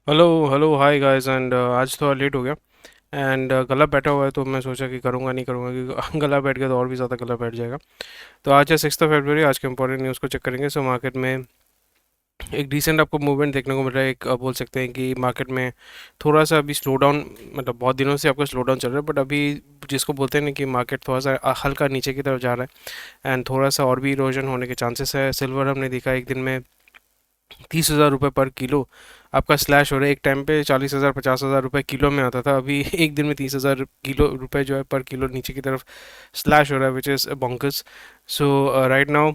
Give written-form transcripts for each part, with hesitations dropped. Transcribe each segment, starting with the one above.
Hello hello hi guys and आज थोड़ा late हो गया एंड गला बैठा हुआ है तो मैं सोचा कि करूँगा नहीं करूँगा क्योंकि गला बैठ गया तो और भी ज़्यादा गला बैठ जाएगा। तो आज है 6 फरवरी। आज के इंपॉर्टेंट न्यूज़ को चेक करेंगे। सो मार्केट में एक डिसेंट आपको मूवमेंट देखने को मिल रहा है। एक बोल सकते हैं कि मार्केट में थोड़ा सा अभी स्लो डाउन, मतलब बहुत दिनों से आपका स्लो डाउन चल रहा है, बट अभी जिसको बोलते हैं ना कि मार्केट थोड़ा सा हल्का नीचे की तरफ जा रहा है एंड थोड़ा सा और भी इरोजन होने के चांसेस है। सिल्वर हमने देखा एक दिन में 30,000 रुपये पर किलो आपका स्लैश हो रहा है। एक टाइम पे 40,000 50,000 रुपये किलो में आता था, अभी एक दिन में 30,000 किलो रुपये जो है पर किलो नीचे की तरफ स्लैश हो रहा है, which is bonkers. So right now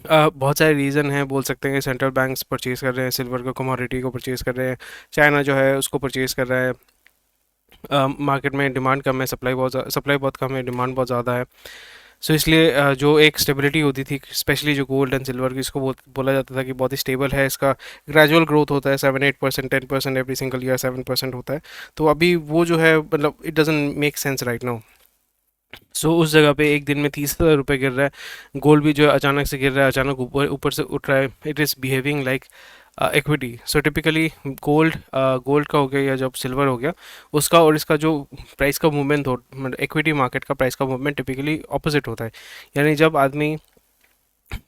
बहुत सारे रीज़न हैं। बोल सकते हैं सेंट्रल बैंक्स परचेज कर रहे हैं सिल्वर को, कमोडिटी को परचेज कर रहे हैं। चाइना जो है उसको परचेज कर रहा है। मार्केट में डिमांड कम है, सप्लाई बहुत कम है, डिमांड बहुत ज़्यादा है। सो इसलिए जो एक स्टेबिलिटी होती थी, स्पेशली जो गोल्ड एंड सिल्वर की, इसको बोला जाता था कि बहुत ही स्टेबल है, इसका ग्रेजुअल ग्रोथ होता है, 7-8% 10% एवरी सिंगल ईयर 7% होता है। तो अभी वो जो है, मतलब it doesn't make sense right now. So उस जगह पे एक दिन में 30,000 रुपये गिर रहा है। गोल्ड भी जो है अचानक से गिर रहा है, अचानक ऊपर ऊपर से उठ रहा है। It is behaving like equity. So typically gold gold का हो गया या जब सिल्वर हो गया, उसका और इसका जो प्राइस का मूवमेंट हो, मतलब इक्विटी मार्केट का प्राइस का मूवमेंट टिपिकली ऑपोजिट होता है। यानी जब आदमी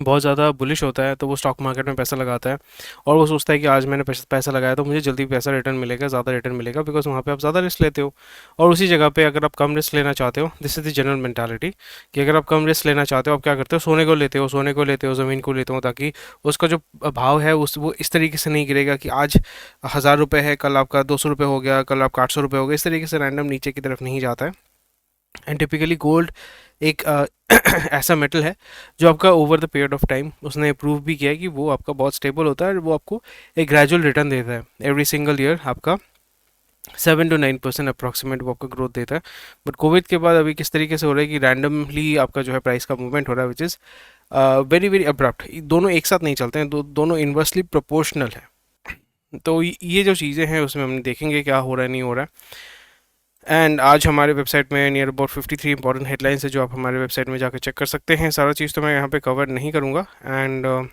बहुत ज़्यादा बुलिश होता है तो वो स्टॉक मार्केट में पैसा लगाता है और वो सोचता है कि आज मैंने पैसा लगाया तो मुझे जल्दी पैसा रिटर्न मिलेगा, ज़्यादा रिटर्न मिलेगा, बिकॉज वहाँ पे आप ज़्यादा रिस्क लेते हो। और उसी जगह पे अगर आप कम रिस्क लेना चाहते हो, this is the general mentality, कि अगर आप कम रिस्क लेना चाहते हो, आप क्या करते हो, सोने को लेते हो, सोने को लेते हो, ज़मीन को लेते हो, ताकि उसका जो भाव है उस वो इस तरीके से नहीं गिरेगा कि आज 1,000 रुपये है, कल आपका 200 रुपये हो गया, कल आपका 800 रुपये हो गया, इस तरीके से रैंडम नीचे की तरफ नहीं जाता है। एंड टिपिकली गोल्ड एक ऐसा मेटल है जो आपका over the period of time उसने प्रूव भी किया है कि वो आपका बहुत स्टेबल होता है और वो आपको एक ग्रेजुअल रिटर्न देता है। एवरी सिंगल ईयर आपका 7 to 9% अप्रॉक्सीमेट वो आपका ग्रोथ देता है। बट कोविड के बाद अभी किस तरीके से हो रहा है कि रैंडमली आपका जो है प्राइस का मूवमेंट हो रहा है, which is very very abrupt. दोनों एक साथ नहीं चलते हैं, दोनों इन्वर्सली प्रोपोर्शनल है। तो ये जो चीज़ें हैं उसमें हम देखेंगे क्या हो रहा है नहीं हो रहा है। एंड आज हमारे वेबसाइट में नियर अबाउट 53 इंपॉर्टेंट हेडलाइंस है जो आप हमारे वेबसाइट में जाकर चेक कर सकते हैं। सारा चीज़ तो मैं यहाँ पे कवर नहीं करूँगा एंड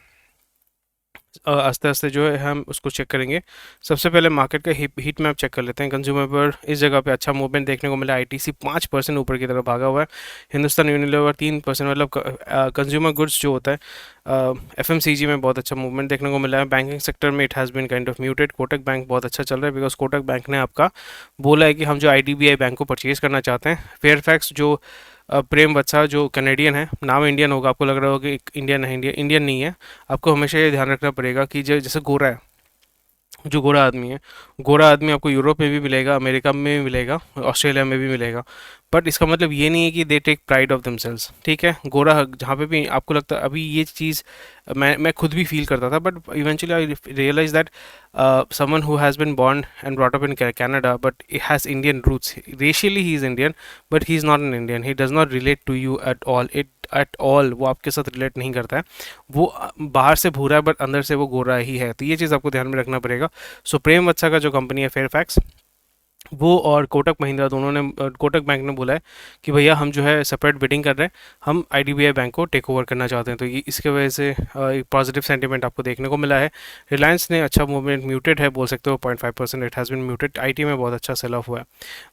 आस्ते आस्ते जो है हम उसको चेक करेंगे। सबसे पहले मार्केट का हीट मैप चेक कर लेते हैं। कंज्यूमर पर इस जगह पे अच्छा मूवमेंट देखने को मिला। आईटीसी 5% ऊपर की तरफ भागा हुआ है। हिंदुस्तान यूनिलीवर 3%, मतलब कंज्यूमर गुड्स जो होता है, एफएमसीजी में बहुत अच्छा मूवमेंट देखने को मिला है। बैंकिंग सेक्टर में it has been kind of muted. Kotak bank बहुत अच्छा चल रहा है बिकॉज कोटक बैंक ने आपका बोला है कि हम जो आईडीबीआई बैंक को परचेज करना चाहते हैं। फेयरफैक्स जो प्रेम वत्सा जो कनेडियन है, नाम इंडियन होगा, आपको लग रहा होगा कि इंडियन है, इंडियन नहीं है। आपको हमेशा ये ध्यान रखना पड़ेगा कि जो जैसे गोरा है, जो गोरा आदमी है, गोरा आदमी आपको यूरोप में भी मिलेगा, अमेरिका में भी मिलेगा, ऑस्ट्रेलिया में भी मिलेगा। बट इसका मतलब ये नहीं है कि they take pride of damsels. ठीक है, गोरा जहाँ पे भी आपको लगता है, अभी ये चीज़ मैं खुद भी फील करता था, but eventually I realize that someone who has been born and brought up in Canada but has Indian roots, racially he is Indian, but he is not an Indian, he does not relate to you at all, it at all, वो आपके साथ relate नहीं करता है। वो बाहर से भूरा है बट अंदर से वो गोरा ही है। तो ये चीज़ आपको ध्यान में रखना पड़ेगा। सो प्रेम वत्सा का जो कंपनी है फेयरफैक्स, वो और कोटक महिंद्रा दोनों ने, कोटक बैंक ने बोला है कि भैया हम जो है सेपरेट बिडिंग कर रहे हैं, हम आईडीबीआई बैंक को टेक ओवर करना चाहते हैं। तो ये इसके वजह से एक पॉजिटिव सेंटीमेंट आपको देखने को मिला है। रिलायंस ने अच्छा मूवमेंट, म्यूटेड है बोल सकते हो, 0.5% it has been muted. IT में बहुत अच्छा सेल ऑफ हुआ है,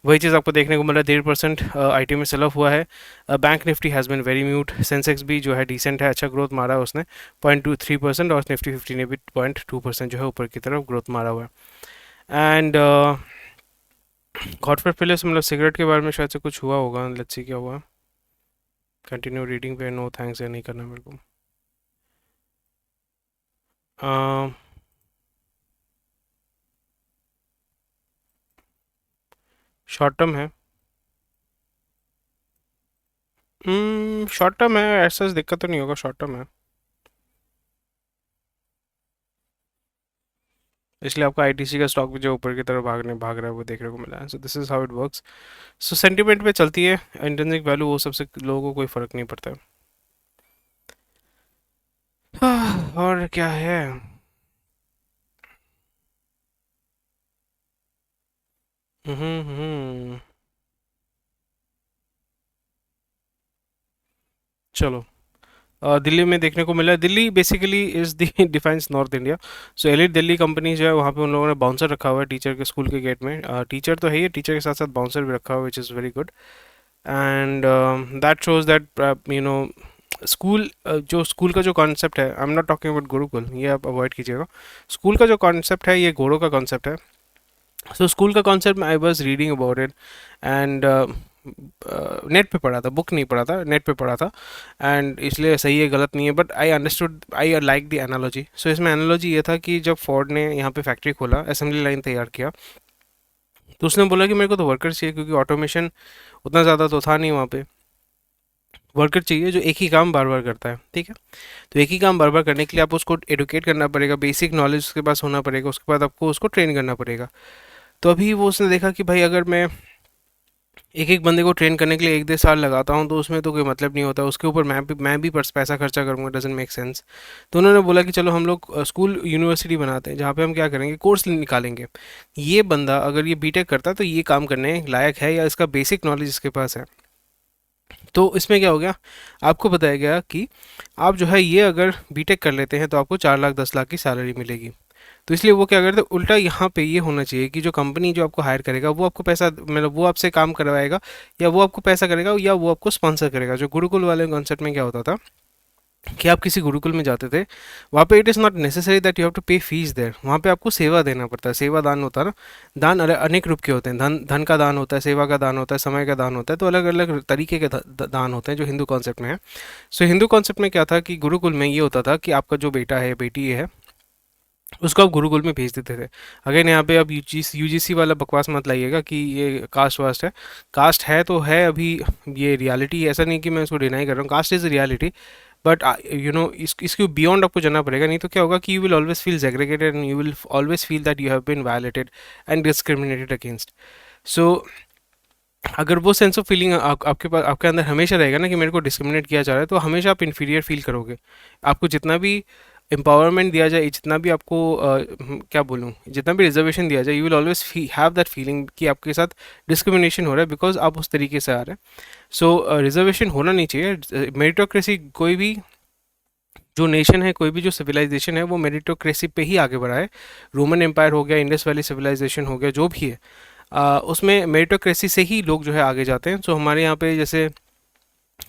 वही चीज़ आपको देखने को मिला है। 1.5% आईटी में सेल ऑफ हुआ है। Bank Nifty has been very mute. Sensex भी जो है डिसेंट है, अच्छा ग्रोथ मारा है उसने 0.23%, और निफ्टी 50 ने भी 0.2% जो है ऊपर की तरफ ग्रोथ मारा हुआ है। एंड गॉडफ्रे फिलिप्स, मतलब सिगरेट के बारे में शायद से कुछ हुआ होगा, लेट्स सी क्या हुआ। कंटिन्यू रीडिंग पे नो थैंक्स या नहीं करना मेरे को। शॉर्ट टर्म है। शॉर्ट टर्म है, ऐसा दिक्कत तो नहीं होगा, शॉर्ट टर्म है। इसलिए आपका आईटीसी का स्टॉक भी जो ऊपर की तरफ भाग रहा है वो देखने को मिला है। So this is how it works. So sentiment पे चलती है, इंट्रिंसिक वैल्यू वो सबसे लोगों को कोई फर्क नहीं पड़ता है। और क्या है। हम्म। चलो, दिल्ली में देखने को मिला है। Delhi basically is the defines north India. So elite Delhi company जो है वहाँ पे उन लोगों ने बाउंसर रखा हुआ है टीचर के स्कूल के गेट में। टीचर तो है ही, टीचर के साथ साथ बाउंसर भी रखा हुआ है, which is very good. And that shows that you know school, जो स्कूल का जो कॉन्सेप्ट है, आई am not talking about Gurukul, ये आप अवॉइड कीजिएगा। स्कूल का जो कॉन्सेप्ट है ये घोड़ों का कॉन्सेप्ट है। सो स्कूल का concept I was reading about it, and net पे पढ़ा था, बुक नहीं पढ़ा था, नेट पे पढ़ा था। एंड इसलिए सही है गलत नहीं है, but I understood, I like the analogy. So इसमें एनालॉजी ये था कि जब फोर्ड ने यहाँ पे फैक्ट्री खोला, असेंबली लाइन तैयार किया, तो उसने बोला कि मेरे को तो वर्कर्स चाहिए, क्योंकि ऑटोमेशन उतना ज़्यादा तो था नहीं वहाँ पे। वर्कर चाहिए जो एक ही काम बार बार करता है, ठीक है। तो एक ही काम बार बार करने के लिए आप उसको एडुकेट करना पड़ेगा, बेसिक नॉलेज उसके पास होना पड़ेगा, उसके बाद आपको उसको ट्रेन करना पड़ेगा। तो अभी वो उसने देखा कि भाई अगर मैं एक एक बंदे को ट्रेन करने के लिए 1 डेढ़ साल लगाता हूँ तो उसमें तो कोई मतलब नहीं होता, उसके ऊपर मैं भी पैसा खर्चा करूँगा, डजेंट मेक सेंस। तो उन्होंने बोला कि चलो हम लोग स्कूल यूनिवर्सिटी बनाते हैं, जहाँ पे हम क्या करेंगे, कोर्स निकालेंगे। ये बंदा अगर ये बीटेक करता है तो ये काम करने लायक है, या इसका बेसिक नॉलेज इसके पास है। तो इसमें क्या हो गया, आपको बताया गया कि आप जो है ये अगर बीटेक कर लेते हैं तो आपको 4 लाख 10 लाख की सैलरी मिलेगी। तो इसलिए वो क्या करते, उल्टा यहाँ पे ये होना चाहिए कि जो कंपनी जो आपको हायर करेगा वो आपको पैसा, मतलब वो आपसे काम करवाएगा, या वो आपको पैसा करेगा, या वो आपको स्पॉन्सर करेगा। जो गुरुकुल वाले कॉन्सेप्ट में क्या होता था कि आप किसी गुरुकुल में जाते थे, वहाँ पे it is not necessary that you have to pay fees there, वहाँ पे आपको सेवा देना पड़ता है। सेवा दान होता है ना, दान अनेक रूप के होते हैं, धन का दान होता है, सेवा का दान होता है, समय का दान होता है। तो अलग अलग तरीके के दान होते हैं जो हिंदू कॉन्सेप्ट में है। सो हिंदू कॉन्सेप्ट में क्या था कि गुरुकुल में ये होता था कि आपका जो बेटा है, बेटी है, उसको आप गुरुकुल में भेज देते थे। अगेन यहाँ पे आप यूजीसी वाला बकवास मत लाइएगा कि ये कास्ट वास्ट है। कास्ट है तो है, अभी ये रियलिटी है, ऐसा नहीं कि मैं उसको डिनाई कर रहा हूँ, caste is reality. But you know इसके बियॉन्ड आपको जाना पड़ेगा, नहीं तो क्या होगा कि you will always feel segregated, and you will always feel that you have been violated and discriminated against. So अगर वो सेंस ऑफ फीलिंग आपके पास, आपके अंदर हमेशा रहेगा ना कि मेरे को डिस्क्रिमिनेट किया जा रहा है, तो हमेशा आप इन्फीरियर फील करोगे। आपको जितना भी एम्पावरमेंट दिया जाए, जितना भी आपको क्या बोलूँ, जितना भी रिजर्वेशन दिया जाए, you will always have that feeling कि आपके साथ डिस्क्रिमिनेशन हो रहा है, बिकॉज आप उस तरीके से आ रहे हैं। सो रिजर्वेशन होना नहीं चाहिए। मेरिटोक्रेसी, कोई भी जो नेशन है, कोई भी जो सिविलाइजेशन है, वो मेरिटोक्रेसी पे ही आगे बढ़ा है। रोमन एम्पायर हो गया, इंडस वैली सिविलाइजेशन हो गया, जो भी है, उसमें मेरिटोक्रेसी से ही लोग जो है आगे जाते हैं। सो हमारे यहाँ पे जैसे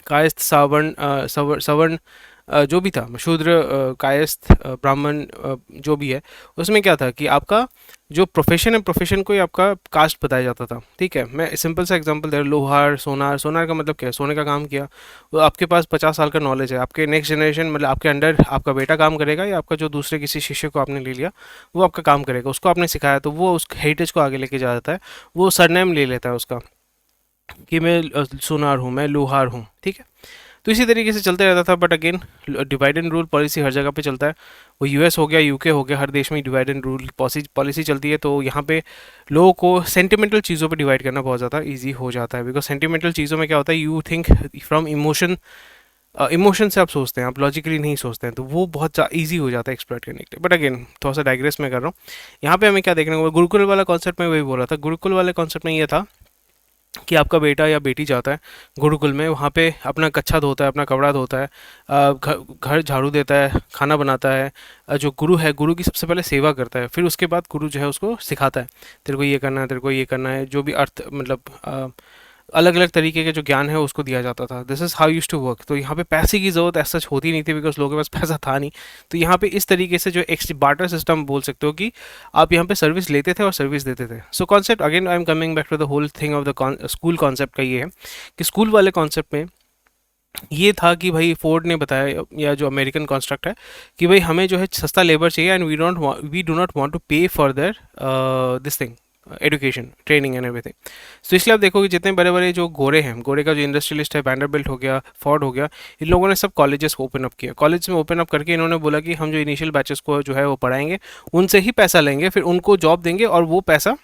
कायस्थ, सावर्ण, सवर्ण, जो भी था, शूद्र, कायस्थ, ब्राह्मण, जो भी है, उसमें क्या था कि आपका जो प्रोफेशन है, प्रोफेशन को ही आपका कास्ट बताया जाता था, ठीक है। मैं सिंपल सा एग्जांपल दे रहा हूँ, लोहार, सोनार। सोनार का मतलब क्या है, सोने का काम किया। वो आपके पास 50 साल का नॉलेज है, आपके नेक्स्ट जनरेशन, मतलब आपके अंडर आपका बेटा काम करेगा, या आपका जो दूसरे किसी शिष्य को आपने ले लिया वो आपका काम करेगा, उसको आपने सिखाया, तो वो उस हेरिटेज को आगे लेके जाता है, वो सरनेम ले लेता है उसका कि मैं सोनार हूँ, मैं लोहार हूँ, ठीक है। तो इसी तरीके से चलते रहता था। But again, divide and rule policy हर जगह पे चलता है। वो यूएस हो गया, यूके हो गया, हर देश में डिवाइड एंड रूल पॉलिसी चलती है। तो यहाँ पे लोगों को सेंटिमेंटल चीज़ों पे डिवाइड करना बहुत ज़्यादा इजी हो जाता है, बिकॉज सेंटिमेंटल चीज़ों में क्या होता है, you think from emotion, emotion से आप सोचते हैं, आप लॉजिकली नहीं सोचते हैं, तो वो बहुत ईजी हो जाता है एक्सप्लोर करने के लिए। बट अगेन थोड़ा सा डाइग्रेस मैं कर रहा हूँ। यहाँ पे हमें क्या देखने को, गुरुकुल वाला कॉन्सेप्ट में वही बोल रहा था। गुरुकुल वाले कॉन्सेप्ट में ये था कि आपका बेटा या बेटी जाता है गुरुकुल में, वहाँ पे अपना कच्छा धोता है, अपना कपड़ा धोता है, घर झाड़ू देता है, खाना बनाता है। जो गुरु है, गुरु की सबसे पहले सेवा करता है, फिर उसके बाद गुरु जो है उसको सिखाता है, तेरे को ये करना है, तेरे को ये करना है, जो भी अर्थ, मतलब अलग अलग तरीके के जो ज्ञान है उसको दिया जाता था। This is how used to work. तो यहाँ पे पैसे की ज़रूरत ऐसा सच होती नहीं थी, बिकॉज लोगों के पास पैसा था नहीं। तो यहाँ पे इस तरीके से जो एक्स बार्टर सिस्टम बोल सकते हो कि आप यहाँ पे सर्विस लेते थे और सर्विस देते थे। So concept, again I am coming back to the whole thing of the school concept का ये है कि स्कूल वाले कॉन्सेप्ट में ये था कि भाई फोर्ड ने बताया, या जो अमेरिकन कॉन्स्ट्रक्ट है, कि भाई हमें जो है सस्ता लेबर चाहिए, and we do not want to pay for their this thing, education, training and everything. तो इसलिए आप देखोगे जितने बड़े बड़े जो गोरे हैं, गोरे का जो इंडस्ट्रियलिस्ट है, वैंडरबिल्ट हो गया, फोर्ड हो गया, इन लोगों ने सब कॉलेजेस को ओपन अप किया। कॉलेज में ओपन अप करके इन्होंने बोला कि हम जो इनिशियल बैचेस को जो है वो पढ़ाएंगे, उनसे ही पैसा लेंगे, फिर उनको जॉब देंगे, और वो पैसा,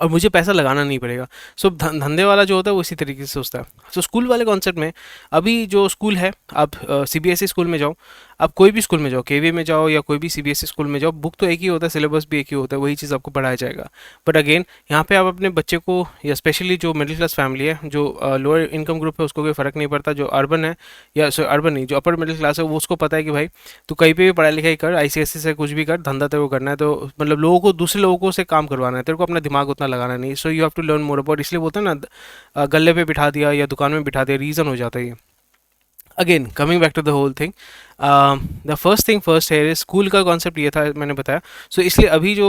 और मुझे पैसा लगाना नहीं पड़ेगा। सो धंधे वाला जो होता है वो इसी तरीके से सोचता है। सो स्कूल वाले कॉन्सेप्ट में, अभी जो स्कूल है, आप सीबीएसई स्कूल में जाओ, आप कोई भी स्कूल में जाओ, केवी में जाओ या कोई भी सीबीएसई स्कूल में जाओ, बुक तो एक ही होता है, सिलेबस भी एक ही होता है, वही चीज़ आपको पढ़ाया जाएगा। बट अगेन यहाँ पे आप अपने बच्चे को, या स्पेशली जो मिडिल क्लास फैमिली है, जो लोअर इनकम ग्रुप है, उसको कोई फ़र्क नहीं पड़ता। जो अर्बन है, या अर्बन नहीं, जो अपर मिडिल क्लास है, वो उसको पता है कि भाई तू कहीं पे भी पढ़ाई लिखाई कर, आईसीएसई से कुछ भी कर, धंधा तेरे को करना है, तो मतलब लोगों को, दूसरे लोगों से काम करवाना है, तेरे को अपना दिमाग उतना लगाना नहीं। So you have to learn more about, इसलिए बोलते हैं ना, गले पे बिठा दिया या दुकान में बिठा दिया, रीज़न हो जाता है ये। Again coming back to the whole thing, the first thing first है, स्कूल का कॉन्सेप्ट ये था, मैंने बताया। सो इसलिए अभी जो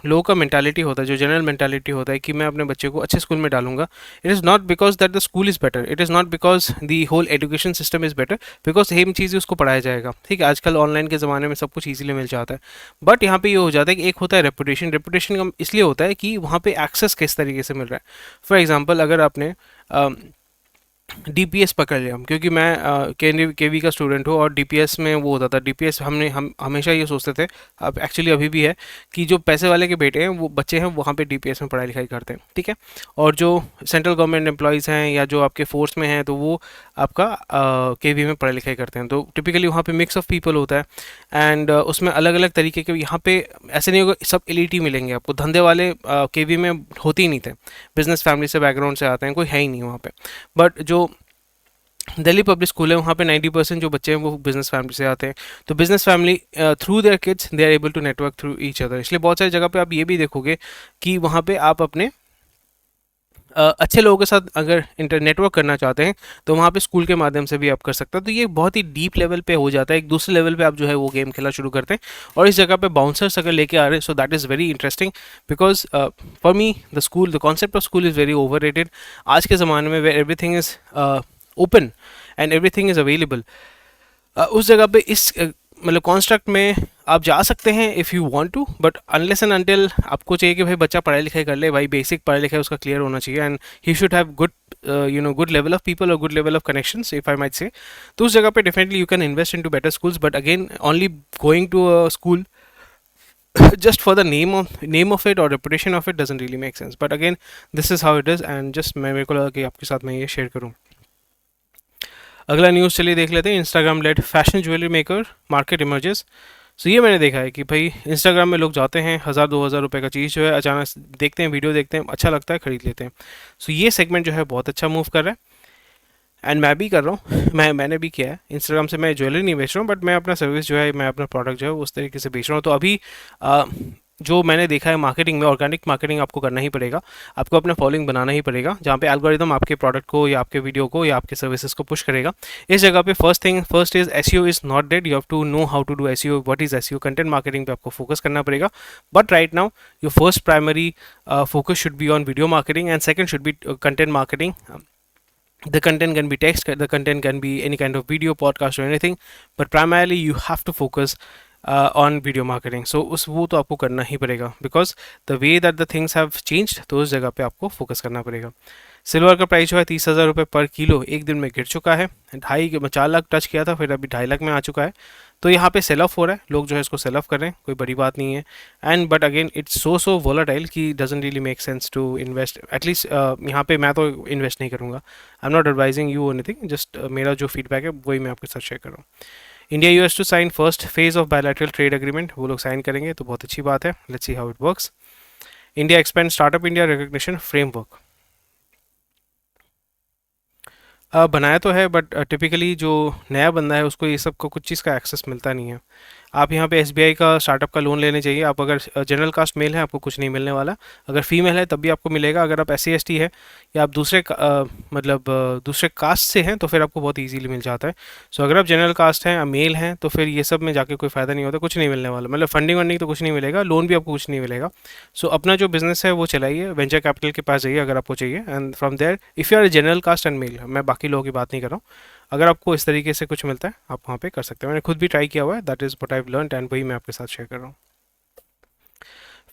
लोगों का मेंटालिटी होता है, जो जनरल मेंटालिटी होता है कि मैं अपने बच्चे को अच्छे स्कूल में डालूंगा, it is not because that the school is better, it is not because the whole education system is better, because same चीज़ उसको पढ़ाया जाएगा। ठीक है, आजकल ऑनलाइन के ज़माने में सब कुछ ईजिली मिल जाता है। बट यहाँ पे ये हो जाता है कि एक होता है रेपुटेशन, रेपुटेशन का इसलिए होता है कि वहाँ पे एक्सेस किस तरीके से मिल रहा है। फॉर एग्जाम्पल, अगर आपने डीपीएस पकड़ लिया, क्योंकि मैं केवी का स्टूडेंट हूँ, और डीपीएस में वो होता था, डीपीएस हम हमेशा ये सोचते थे, अब एक्चुअली अभी भी है, कि जो पैसे वाले के बेटे हैं, वो बच्चे हैं, वहाँ पे डीपीएस में पढ़ाई लिखाई करते हैं। ठीक है, और जो सेंट्रल गवर्नमेंट एम्प्लॉयज़ हैं या जो आपके फोर्स में हैं, तो वो आपका केवी में पढ़ाई लिखाई करते हैं। तो टिपिकली वहाँ पे मिक्स ऑफ पीपल होता है, एंड उसमें अलग अलग तरीके के, यहाँ पे ऐसे नहीं होगा सब एलिट ही मिलेंगे आपको, धंधे वाले केवी में होते ही नहीं थे, बिजनेस फैमिली से, बैकग्राउंड से आते हैं, कोई है ही नहीं वहाँ पे। बट जो दिल्ली पब्लिक स्कूल है, वहाँ पे 90% जो बच्चे हैं वो बिजनेस फैमिली से आते हैं। तो business family through their kids they are able to network through each other, इसलिए बहुत सारी जगह पे आप ये भी देखोगे कि वहाँ पे आप अपने अच्छे लोगों के साथ अगर इंटर नेटवर्क करना चाहते हैं, तो वहाँ पे स्कूल के माध्यम से भी आप कर सकते हैं। तो ये बहुत ही डीप लेवल पे हो जाता है, एक दूसरे लेवल पे आप जो है वो गेम खेलना शुरू करते हैं, और इस जगह पे बाउंसर्स अगर लेके आ रहे हैं, so that is very interesting, because for me the school, the concept of school is very over rated आज के ज़माने में, where everything is open and everything is available. उस जगह पे इस मतलब कॉन्स्ट्रक्ट में आप जा सकते हैं if you want to, but unless and until आपको चाहिए कि भाई बच्चा पढ़ाई लिखाई कर ले, भाई बेसिक पढ़ाई लिखाई उसका क्लियर होना चाहिए, and he should have good good level of people और good level of connections, if I might say. तो उस जगह पे definitely you can invest into better schools, but again only going to a school just for the name of it or reputation of it doesn't really make sense. But again, this is how it is, and just मैं मेरे को लगा कि आपके साथ मैं ये share करूँ। अगला न्यूज़ चलिए देख लेते हैं, Instagram led fashion jewellery maker market emerges. So ये मैंने देखा है कि भाई इंस्टाग्राम में लोग जाते हैं, 1000-2000 रुपये का चीज़ जो है अचानक देखते हैं, वीडियो देखते हैं, अच्छा लगता है, खरीद लेते हैं। सो ये सेगमेंट जो है बहुत अच्छा मूव कर रहा है, एंड मैं भी कर रहा हूँ, मैंने भी किया है। इंस्टाग्राम से मैं ज्वेलरी नहीं बेच रहा हूँ, बट मैं अपना सर्विस जो है, मैं अपना प्रोडक्ट जो है उस तरीके से बेच रहा हूँ। तो अभी जो मैंने देखा है मार्केटिंग में, ऑर्गेनिक मार्केटिंग आपको करना ही पड़ेगा, आपको अपना फॉलोइंग बनाना ही पड़ेगा, जहाँ पे एल्गोरिदम आपके प्रोडक्ट को या आपके वीडियो को या आपके सर्विसेज को पुश करेगा। इस जगह पे first is SEO is not dead, you have to know how to do SEO, what is SEO, content marketing पे आपको फोकस करना पड़ेगा। But right now your first primary focus should be on video marketing, and second should be content marketing. The content can be text, the content can be any kind of video, podcast or anything, but primarily you have to focus on video marketing. So उस वो तो आपको करना ही पड़ेगा, because the way that the things have changed, तो उस जगह पे आपको फोकस करना पड़ेगा। सिल्वर का प्राइस जो है 30,000 रुपये पर किलो एक दिन में गिर चुका है, 4.5 लाख टच किया था, फिर अभी 2.5 लाख में आ चुका है। तो यहाँ पे सेल ऑफ हो रहा है, लोग जो है इसको सेल ऑफ कर रहे हैं, कोई बड़ी बात नहीं है। And but again it's so volatile कि doesn't really make sense to invest, at least यहाँ पे मैं तो इन्वेस्ट नहीं करूँगा। I am not advising you anything, just मेरा जो फीडबैक है वही मैं आपके साथ शेयर कर रहा हूँ। India US to sign first phase of bilateral trade agreement, वो लोग साइन करेंगे तो बहुत अच्छी बात है, let's see how it works. India expand startup India recognition framework, बनाया तो है, बट टिपिकली जो नया बंदा है उसको ये सब को कुछ चीज़ का एक्सेस मिलता नहीं है। आप यहाँ पे एसबीआई का स्टार्टअप का लोन लेने चाहिए, आप अगर जनरल कास्ट मेल है आपको कुछ नहीं मिलने वाला, अगर फीमेल है तब भी आपको मिलेगा, अगर आप एस सी एस टी है या आप दूसरे कास्ट से हैं तो फिर आपको बहुत इजीली मिल जाता है। सो अगर आप जनरल कास्ट हैं, मेल हैं, तो फिर ये सब में जाके कोई फ़ायदा नहीं होता, कुछ नहीं मिलने वाला, मतलब फंडिंग वंडिंग तो कुछ नहीं मिलेगा, लोन भी आपको कुछ नहीं मिलेगा। सो अपना जो बिजनेस है वो चलाइए, वेंचर कैपिटल के पास जाइए अगर आपको चाहिए, and from there if you are general caste and male, मैं बाकी लोगों की बात नहीं कर रहा हूँ, अगर आपको इस तरीके से कुछ मिलता है आप वहाँ पे कर सकते हैं। मैंने खुद भी ट्राई किया हुआ है, that is what I have learned, and वही मैं आपके साथ शेयर कर रहा हूँ।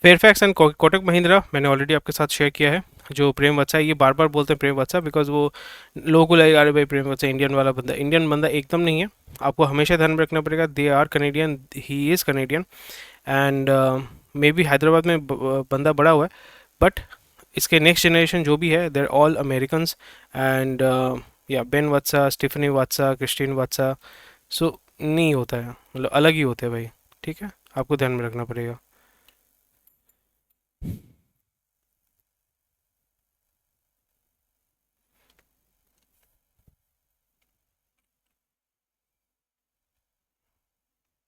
फेयरफैक्स एंड कोटक महिंद्रा मैंने ऑलरेडी आपके साथ शेयर किया है। जो प्रेम वत्सा है, ये बार बार बोलते हैं प्रेम वत्सा, बिकॉज वो लोगों को लगेगा अरे भाई प्रेम वत्सा इंडियन वाला बंदा, इंडियन बंदा एकदम नहीं है। आपको हमेशा ध्यान में रखना पड़ेगा, they are Canadian, he is Canadian, and may be Hyderabad में बंदा बड़ा हुआ है, बट इसके नेक्स्ट जनरेशन जो भी है देर ऑल अमेरिकन्स, एंड या बेन वत्सा, स्टीफनी वत्सा, क्रिस्टीन वत्सा। सो नहीं होता है, मतलब अलग ही होते हैं भाई। ठीक है, आपको ध्यान में रखना पड़ेगा।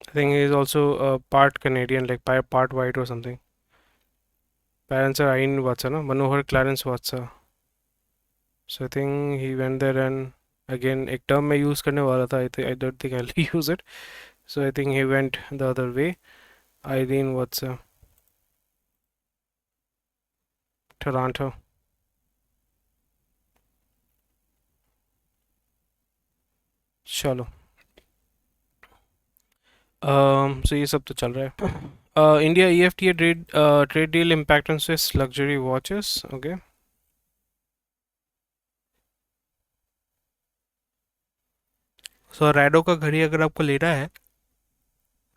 I think he is also part Canadian, like part white और something. Parents are Irene Watsa ना, Manohar Clarence Watsa. So I think he went there and again एक टर्म मैं यूज़ करने वाला था, I don't think I use it. So I think he went the other way. Irene Watsa, Toronto. चलो, so ये सब तो चल रहा है। India EFTA trade deal impact on Swiss luxury watches. Okay, सो रैडो का घड़ी अगर आपको लेना है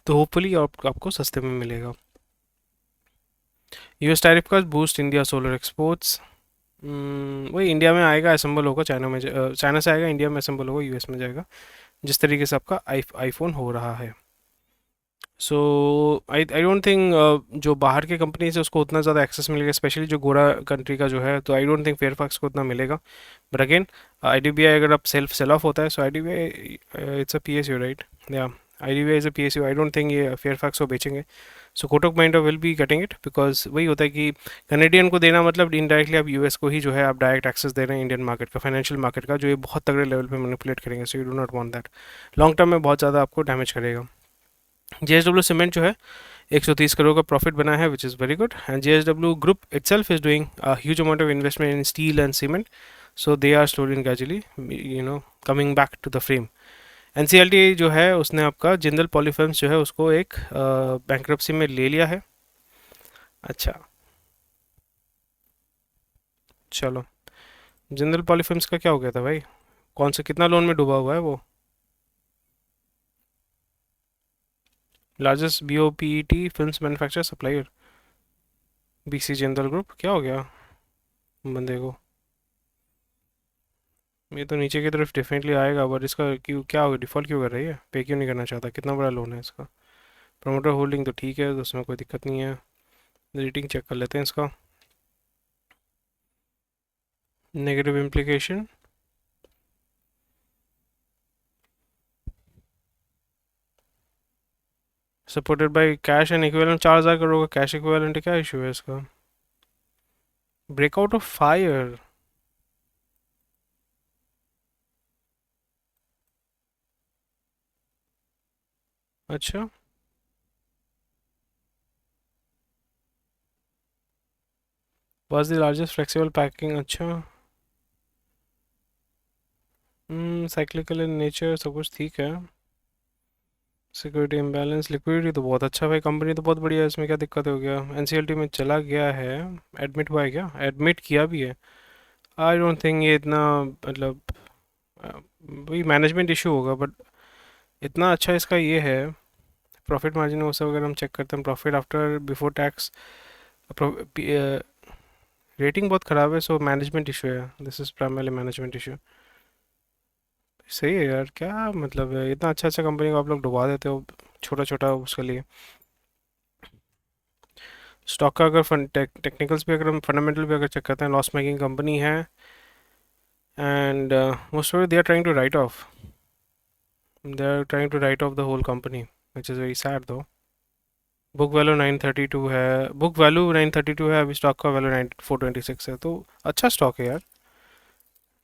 तो होपफुली आपको सस्ते में मिलेगा। यूएस टैरिफ का बूस्ट इंडिया सोलर एक्सपोर्ट्स। वही इंडिया में आएगा, असेंबल होगा चाइना में, चाइना से आएगा, इंडिया में असेंबल होगा, यूएस में जाएगा, जिस तरीके से आपका आईफोन हो रहा है। सो आई डोंट थिंक जो बाहर के कंपनी है उसको उतना ज़्यादा एक्सेस मिलेगा, स्पेशली जो गोरा कंट्री का जो है, तो आई डोंट थिंक फेयरफैक्स को उतना मिलेगा। बट अगेन, IDBI अगर आप सेल ऑफ होता है, so IDBI it's a PSU right, या IDBI is a PSU। I don't think ये फेयरफैक्स को बेचेंगे। So Kotak Mahindra will be getting it, because वही होता है कि कनेडियन को देना मतलब इनडायरेक्टली आप यूएस को ही जो है आप डायरेक्ट एक्सेस दे रहे हैं इंडियन मार्केट का, फाइनेंशियल मार्केट का, जो ये बहुत तगड़े लेवल पे मैनिपुलेट करेंगे। So you do not want that, long term में बहुत ज़्यादा आपको डैमेज करेगा। JSW सीमेंट जो है 130 करोड़ का प्रॉफिट बना है, which is very good. And JSW group itself is doing a huge amount of investment in steel and cement, so they are slowly and gradually coming back to the frame। NCLT जो है उसने आपका जिंदल पॉलीफिल्म्स जो है उसको एक bankruptcy में ले लिया है। अच्छा, चलो, जिंदल पॉलीफिल्म्स का क्या हो गया था भाई? कौन से कितना लोन में डूबा हुआ है वो? Largest BOPET films manufacture supplier, BC Jindal group, क्या हो गया बंदे को? ये तो नीचे की तरफ डेफिनेटली आएगा, बट इसका क्यों, क्या हो, डिफ़ॉल्ट क्यों कर रही है, पे क्यों नहीं करना चाहता? कितना बड़ा लोन है इसका? प्रमोटर होल्डिंग तो ठीक है, तो उसमें कोई दिक्कत नहीं है। रेटिंग चेक कर लेते हैं इसका। Negative implication, supported by cash and equivalent, 4,000 crore का कैश इक्विवेलेंट है, क्या इशू है इसका? ब्रेकआउट ऑफ फायर, अच्छा, was the largest flexible packing, अच्छा। साइक्लिकल इन नेचर, सब कुछ ठीक है। सिक्योरिटी इम्बैलेंस, लिक्विडिटी तो बहुत अच्छा भाई, कंपनी तो बहुत बढ़िया है, इसमें क्या दिक्कत हो गया? NCLT में चला गया है, एडमिट हुआ है, क्या एडमिट किया भी है? आई डोंट थिंक ये इतना, मतलब अ, वही मैनेजमेंट इशू होगा, बट इतना अच्छा इसका ये है, प्रॉफिट मार्जिन वो सब अगर हम चेक करते हैं, profit after before tax, rating बहुत ख़राब है, सो मैनेजमेंट इशू है, this is primarily management issue. सही है यार, क्या मतलब है, इतना अच्छा अच्छा कंपनी को आप लोग डुबा देते हो छोटा छोटा उसके लिए। स्टॉक का अगर टेक्निकल्स भी, अगर हम फंडामेंटल भी अगर चेक करते हैं, लॉस मेकिंग कंपनी है, and most of they are trying to write off, they are trying to write off the whole company, which is very sad though. Book value 932 है, book value 932 है, अभी stock का value 9 426 है, तो अच्छा stock है यार,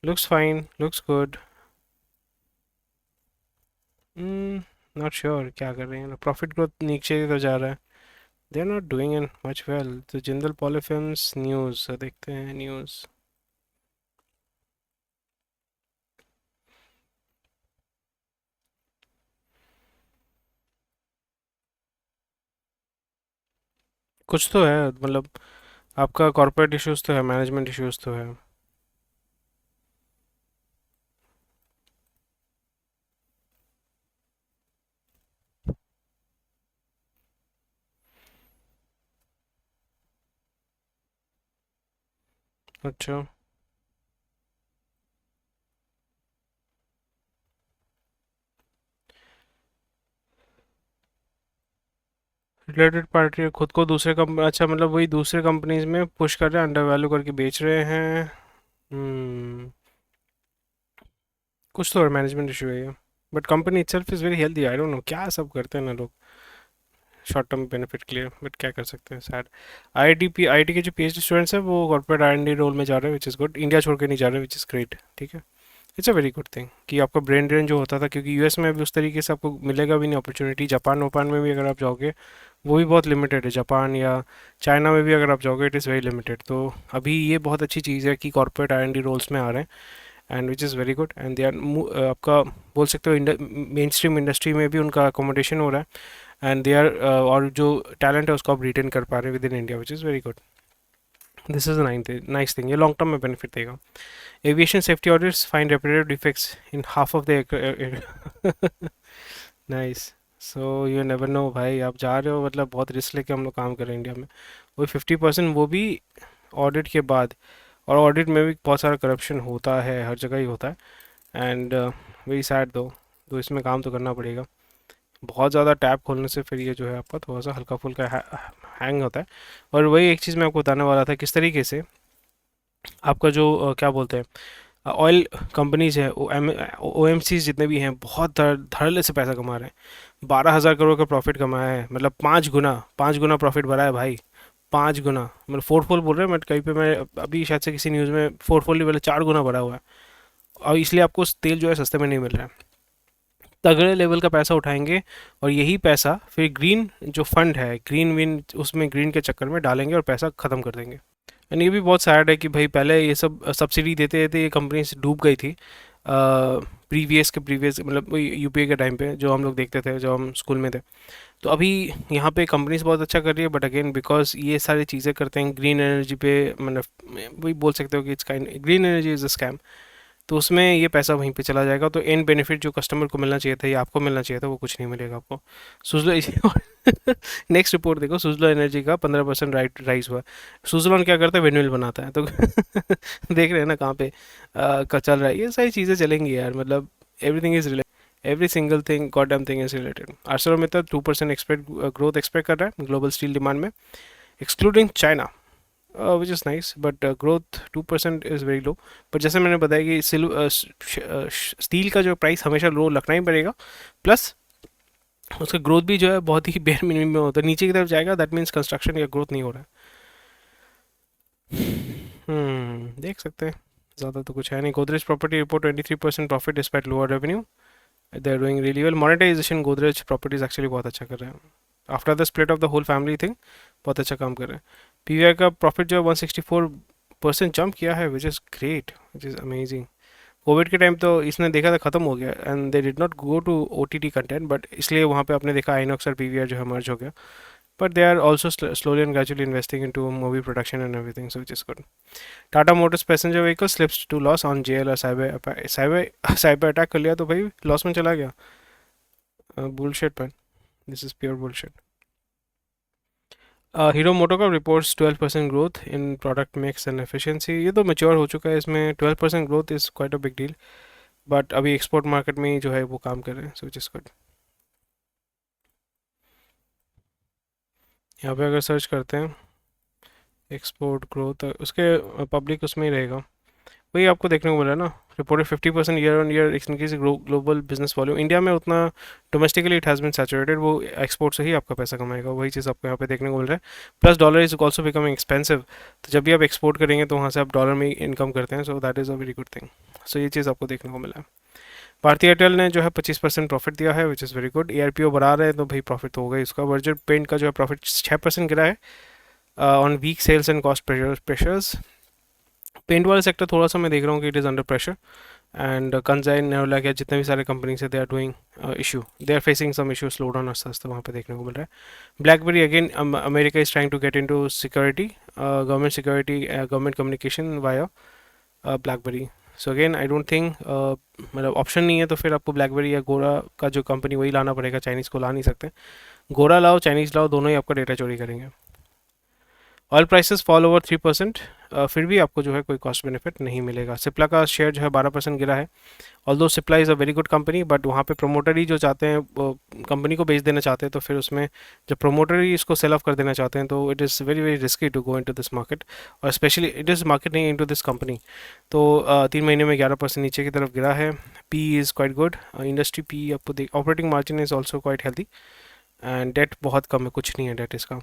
looks fine, looks good. Not sure क्या कर रहे हैं, प्रॉफिट ग्रोथ नीचे की तरफ जा रहा है, they are not doing in much well. तो जिंदल पॉलीफिल्म्स न्यूज़ देखते हैं, न्यूज़ कुछ तो है, मतलब आपका कॉर्पोरेट इश्यूज तो है, मैनेजमेंट इश्यूज तो है। अच्छा, रिलेटेड पार्टी खुद को दूसरे अच्छा मतलब वही दूसरे कंपनीज में पुश कर रहे हैं, अंडर वैल्यू करके बेच रहे हैं। हम्म, कुछ तो मैनेजमेंट इशू है ये। But company itself is very healthy, I don't know क्या सब करते हैं ना लोग शॉर्ट टर्म बेनिफिट के लिए, बट क्या कर सकते हैं सैड। आईआईटी के जो पीएचडी स्टूडेंट्स हैं वो कॉर्पोरेट आर&डी रोल में जा रहे हैं, विच इज़ गुड। इंडिया छोड़ के नहीं जा रहे, विच इज़ ग्रेट, ठीक है। It's a very good thing कि आपका ब्रेन ड्रेन जो होता था, क्योंकि यूएस में भी उस तरीके से आपको मिलेगा भी नहीं अपॉर्चुनिटी। जापान वापान में भी अगर आप जाओगे वो भी बहुत लिमिटेड है, जापान या चाइना में भी अगर आप जाओगे इट इज़ वेरी लिमिटेड। तो अभी ये बहुत अच्छी चीज़ है कि कॉर्पोरेट आर&डी रोल्स में आ रहे हैं, and which is very good. And they are आपका बोल सकते हो मेन स्ट्रीम इंडस्ट्री में भी उनका अकोमोडेशन हो रहा है, एंड दे आर और जो टैलेंट है उसको आप रिटेन कर पा रहे हैं with in India, which is very good. This is nice thing, ये लॉन्ग टर्म में बेनिफिट देगा। Aviation safety audits find repetitive defects in half of the nice. So you never know भाई, आप जा रहे हो मतलब बहुत रिस्क लेके हम लोग काम कर रहे हैं इंडिया में। वही 50%, वो भी ऑडिट के बाद। और ऑडिट में भी बहुत सारा करप्शन होता है, हर जगह ही होता है, एंड वेरी सैड दो। तो इसमें काम तो करना पड़ेगा। बहुत ज़्यादा टैब खोलने से फिर ये जो है आपका थोड़ा सा हल्का फुल्का हैंग होता है। और वही एक चीज़ मैं आपको बताने वाला था, किस तरीके से आपका जो क्या बोलते हैं ऑयल कंपनीज है, ओ एम सीज जितने भी हैं बहुत धड़ल्ले से पैसा कमा रहे हैं। 12,000 करोड़ का प्रॉफिट कमाया है, मतलब 5 गुना प्रॉफिट बढ़ा है भाई। 5 गुना, मतलब फोरफोल बोल रहे हैं, बट कहीं पे मैं अभी शायद से किसी न्यूज़ में फोरफोल नहीं बोला, 4 गुना बढ़ा हुआ है। और इसलिए आपको तेल जो है सस्ते में नहीं मिल रहा है। तगड़े लेवल का पैसा उठाएंगे, और यही पैसा फिर ग्रीन जो फंड है, ग्रीन विन, उसमें ग्रीन के चक्कर में डालेंगे और पैसा ख़त्म कर देंगे। एंड ये भी बहुत सैड है कि भाई पहले ये सब सब्सिडी देते देते ये कंपनी डूब गई थी। प्रीवियस मतलब यूपीए के टाइम पे जो हम लोग देखते थे जब हम स्कूल में थे। तो अभी यहाँ पे कंपनीज बहुत अच्छा कर रही है, बट अगेन बिकॉज ये सारी चीज़ें करते हैं ग्रीन एनर्जी पे, मतलब वही बोल सकते हो कि it's kind green energy is a scam. तो उसमें ये पैसा वहीं पे चला जाएगा, तो एंड बेनिफिट जो कस्टमर को मिलना चाहिए था या आपको मिलना चाहिए था वो कुछ नहीं मिलेगा आपको। सुजलो नेक्स्ट रिपोर्ट देखो, सुजलो एनर्जी का 15% राइज हुआ है। सुजलॉन क्या करता है, विंडमिल बनाता है, तो देख रहे हैं ना कहाँ पे चल रहा है। ये सारी चीज़ें चलेंगी यार, मतलब everything is related, every single thing god damn thing is related. ArcelorMittal 2% expect growth expect कर रहा है ग्लोबल स्टील डिमांड में, excluding China, which is nice, but growth 2% is very low. But जैसे मैंने बताया कि स्टील का जो प्राइस हमेशा लो रखना ही पड़ेगा, प्लस उसका ग्रोथ भी जो है बहुत ही बेयर मिनिमम में होता है, नीचे की तरफ जाएगा, दैट मीन्स कंस्ट्रक्शन का ग्रोथ नहीं हो रहा है। देख सकते हैं, ज़्यादा तो कुछ है नहीं। Godrej property report 23% profit despite lower revenue, they are doing really well. Monetization Godrej properties actually बहुत अच्छा कर रहे हैं after the split of the whole family thing, बहुत अच्छा काम कर रहे हैं। पीवीआर का प्रॉफिट जो है 164% जंप किया है, which is great, which is amazing. Covid के टाइम तो इसने देखा था ख़त्म हो गया, and they did not go to O T T content, but इसलिए वहाँ पे आपने देखा आइनॉक्स और पीवीआर जो है मर्ज हो गया। But they are also slowly and gradually investing in to movie production and everything, so which is good. Tata Motors passenger vehicle slips to loss on JL और साइबर साइबर साइबर अटैक कर लिया तो भाई loss में चला गया। Bullshit man, this is pure bullshit. Hero MotoCorp reports 12% growth in product mix and efficiency. ये तो मेच्योर हो चुका है, इसमें 12% growth is quite a big deal, but अभी एक्सपोर्ट मार्केट में ही जो है वो काम कर रहे हैं, सो विच इज़ गुड। यहाँ पे अगर सर्च करते हैं एक्सपोर्ट ग्रोथ, उसके पब्लिक उसमें ही रहेगा, वही आपको देखने को मिल रहा है ना। Reported 50% year on year increase global business volume. India में उतना domestically it has been saturated, वो एक्सपोर्ट से ही आपका पैसा कमाएगा, वही चीज़ आपको यहाँ पे देखने को मिल रहा है। Plus dollar is also becoming expensive, तो जब भी आप एक्सपोर्ट करेंगे तो वहाँ से आप डॉलर में इनकम करते हैं, so that is a very good thing. So ये चीज़ आपको देखने को मिला है। भारतीय एयरटेल ने जो है 25% प्रॉफिट दिया है, विच इज़ वेरी गुड। एआरपीओ बढ़ा रहे हैं तो भाई प्रॉफिट तो होगा ही उसका। वर्जर पेंट का जो है प्रॉफिट 6% गिरा है on weak sales and cost pressures. Paint वाला सेक्टर थोड़ा सा मैं देख रहा हूँ कि it is under pressure, and Kansai Nerolac क्या जितने भी सारे कंपनीज है they are doing issue, they are facing some issue, slow down आस्ते आस्ते वहाँ पे देखने को मिल रहा है। BlackBerry again America is trying to get into security, government security, government communication via BlackBerry. So again I don't think, मतलब ऑप्शन नहीं है तो फिर आपको ब्लैकबेरी या गोरा का जो कंपनी वही लाना पड़ेगा, चाइनीज़ को ला नहीं सकते। गोरा लाओ चाइनीज़ लाओ, दोनों ही आपका डेटा चोरी करेंगे। ऑयल प्राइसेस फॉल ओवर 3%, फिर भी आपको जो है कोई कॉस्ट बेनिफिट नहीं मिलेगा। सिप्ला का शेयर जो है 12% गिरा है। Although Cipla is a very good company, but वहाँ पे प्रोमोटर ही जो चाहते हैं वो कंपनी को बेच देना चाहते हैं, तो फिर उसमें जब प्रोमोटर ही इसको सेल ऑफ कर देना चाहते हैं तो it is very very risky to go into this market, और स्पेशली इट इज़ मार्केट नहीं इनटू दिस कंपनी। तो 3 महीने में 11% नीचे की तरफ गिरा है। P is quite good, industry P आपको देख, operating margin is also quite healthy, and debt बहुत कम है, कुछ नहीं है डेट इसका,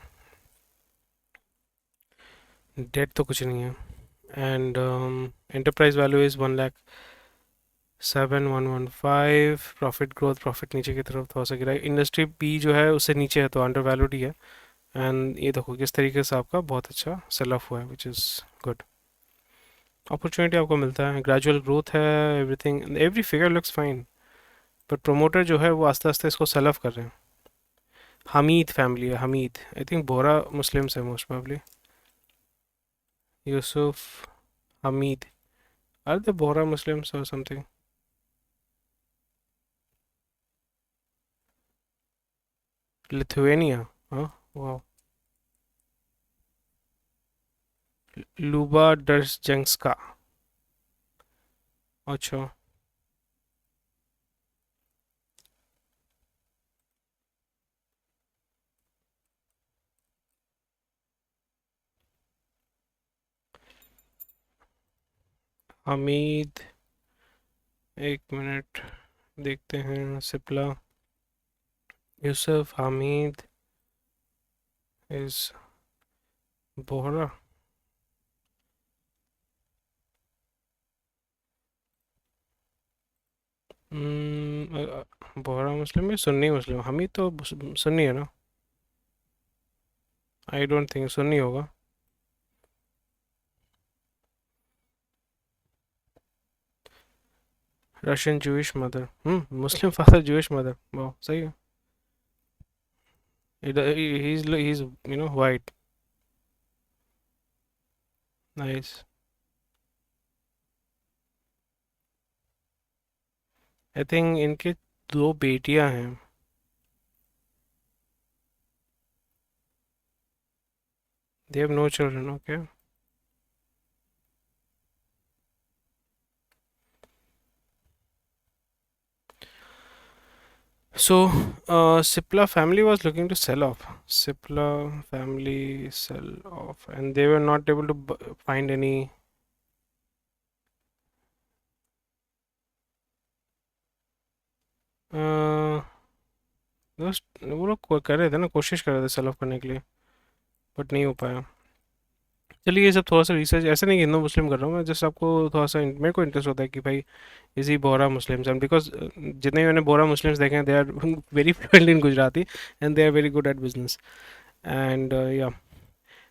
डेट तो कुछ नहीं है। And enterprise value is 1,07,115। Profit growth, profit नीचे की तरफ थोड़ा सा गिरा है। इंडस्ट्री पी जो है उससे नीचे है, तो अंडर वैल्यूड ही है। एंड ये देखो किस तरीके से आपका बहुत अच्छा सेल ऑफ हुआ है, विच इज़ गुड। अपॉर्चुनिटी आपको मिलता है, ग्रेजुअल ग्रोथ है, everything, every figure looks fine, but promoter जो है वो आस्ते आस्ते इसको सेल ऑफ कर रहे हैं। हमीद फैमिली है, Hameed, I think Bohra Muslims है most probably. Yusuf Hameed, are they Bohra Muslims और समथिंग? लिथुएनिया, हाँ, वाह। लूबा डर्सजेंस्का, अच्छा। हमीद, एक मिनट देखते हैं। सिप्ला, यूसुफ हमीद इज बोहरा। बोहरा मुस्लिम है, सुन्नी मुस्लिम, हमीद तो सुन्नी है ना? आई डोंट थिंक सुन्नी होगा। रशियन जूइश मदर, मुस्लिम फादर जूइश मदर, वाह सही है। He's white, nice। I think इनके दो बेटियां हैं। They have no children, okay। So, Sipla family was looking to sell off. Sipla family sell off, and they were not able to find any. Uh, वो लोग कर रहे थे ना, कोशिश कर रहे थे सेल ऑफ करने के लिए, बट नहीं हो पाया। चलिए ये सब थोड़ा सा रिसर्च, ऐसे नहीं हिंदू मुस्लिम कर रहा हूँ मैं, जस्ट आपको थोड़ा सा मेरे को इंटरेस्ट होता है कि भाई is he Bohra Muslims, and because जितने भी मैंने बोहरा मुस्लिम्स देखे हैं, they are very fluent in Gujarati, and they are very good at business. And या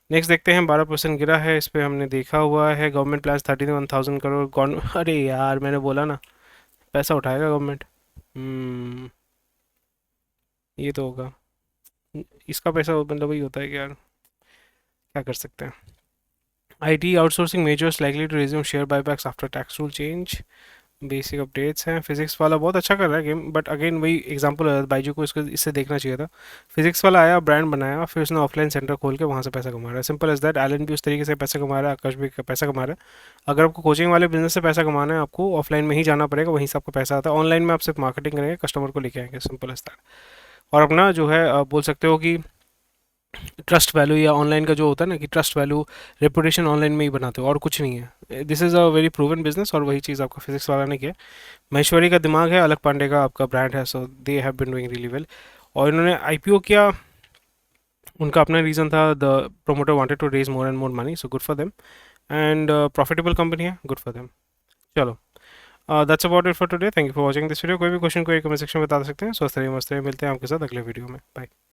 नेक्स्ट देखते हैं। 12% गिरा है, इस पे हमने देखा हुआ है। Government plans 31,000 crore. अरे यार मैंने बोला ना, पैसा उठाएगा गवर्नमेंट। हम्म, ये तो होगा, इसका पैसा मतलब वही होता है कि यार क्या कर सकते हैं। IT outsourcing majors likely to resume share buybacks after tax rule change। Basic updates हैं। फिजिक्स वाला बहुत अच्छा कर रहा है गेम, बट अगेन वही एग्जांपल है, बाइजू को इसको इससे देखना चाहिए था। फिजिक्स वाला आया, ब्रांड बनाया, फिर उसने ऑफलाइन सेंटर खोल के वहाँ से पैसा कमा रहा है, सिंपल एज दैट। एलन भी उस तरीके से पैसा कमा रहा है, आकाश भी पैसा कमा रहा है। अगर आपको कोचिंग वाले बिजनेस से पैसा कमाना है, आपको ऑफलाइन में ही जाना पड़ेगा, वहीं से आपको पैसा आता है। ऑनलाइन में आप सिर्फ मार्केटिंग करेंगे, कस्टमर को लेके आएंगे, सिंपल एज दैट। और अपना जो है बोल सकते हो कि ट्रस्ट वैल्यू, या ऑनलाइन का जो होता है ना कि ट्रस्ट वैल्यू, रेपुटेशन ऑनलाइन में ही बनाते हो, और कुछ नहीं है। This is a very proven business, और वही चीज़ आपका फिजिक्स वाला ने किया। महेश्वरी का दिमाग है, अलग पांडे का आपका ब्रांड है, so they have been doing really well. और इन्होंने IPO किया, उनका अपना रीज़न था, the promoter wanted to raise more and more money, so good for them. And profitable company है, गुड फॉर देम। चलो, that's about it for today, thank you for watching this video. कोई भी question कोई comment section में बता सकते हैं। स्वस्थ रहिए, मस्त रहिए, मिलते हैं आपके साथ अगले वीडियो में, बाय।